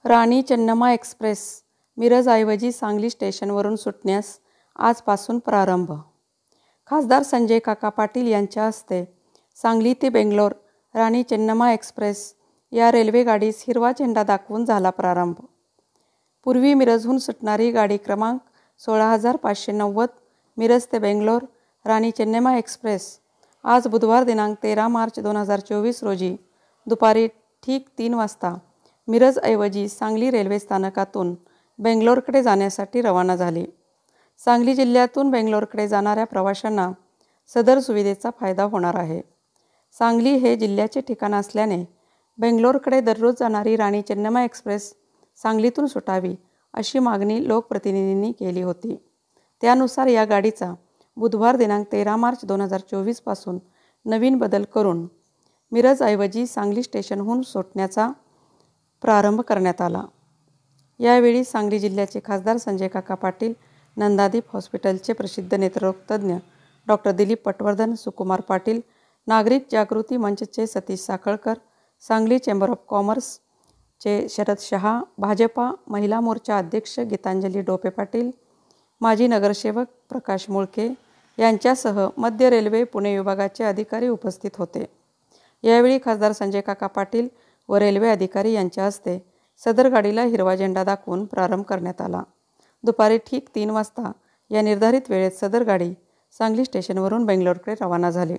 राणी Chennamma express मिरजऐवजी Sangli स्टेशनवरून सुटण्यास आजपासून प्रारंभ. खासदार संजय काका पाटील यांच्या हस्ते सांगली ते बेंगलोर राणी चेन्नम्मा एक्सप्रेस या रेल्वे गाडीस हिरवा झेंडा दाखवून झाला प्रारंभ. पूर्वी मिरजहून सुटणारी गाडी क्रमांक 16,590 मिरज ते बेंगलोर राणी चेन्नम्मा एक्सप्रेस आज बुधवार दिनांक 13 मार्च 2024 रोजी दुपारी ठीक 3 वाजता मिरजऐवजी सांगली रेल्वे स्थानकातून बेंगलोरकडे जाण्यासाठी रवाना झाली. सांगली जिल्ह्यातून बेंगलोरकडे जाणाऱ्या प्रवाशांना सदर सुविधेचा फायदा होणार आहे. सांगली हे जिल्ह्याचे ठिकाण असल्याने बेंगलोरकडे दररोज जाणारी राणी चेन्नम्मा एक्सप्रेस सांगलीतून सुटावी अशी मागणी लोकप्रतिनिधींनी केली होती. त्यानुसार या गाडीचा बुधवार दिनांक 13 मार्च 2024 पासून नवीन बदल करून मिरजऐवजी सांगली स्टेशनहून सुटण्याचा प्रारंभ करण्यात आला. यावेळी सांगली जिल्ह्याचे खासदार संजय काका पाटील, नंदादीप हॉस्पिटलचे प्रसिद्ध नेत्ररोग तज्ज्ञ डॉक्टर दिलीप पटवर्धन, सुकुमार पाटील, नागरिक जागृती मंचचे सतीश साखळकर, सांगली चेंबर ऑफ कॉमर्सचे शरद शहा, भाजपा महिला मोर्चा अध्यक्ष गीतांजली डोपे पाटील, माजी नगरसेवक प्रकाश मुळके यांच्यासह मध्य रेल्वे पुणे विभागाचे अधिकारी उपस्थित होते. यावेळी खासदार संजय काका पाटील व रेल्वे अधिकारी यांच्या हस्ते सदर गाडीला हिरवा झेंडा दाखवून प्रारंभ करण्यात आला. दुपारी ठीक 3 वाजता या निर्धारित वेळेत सदर गाडी सांगली स्टेशनवरून बेंगलोरकडे रवाना झाली.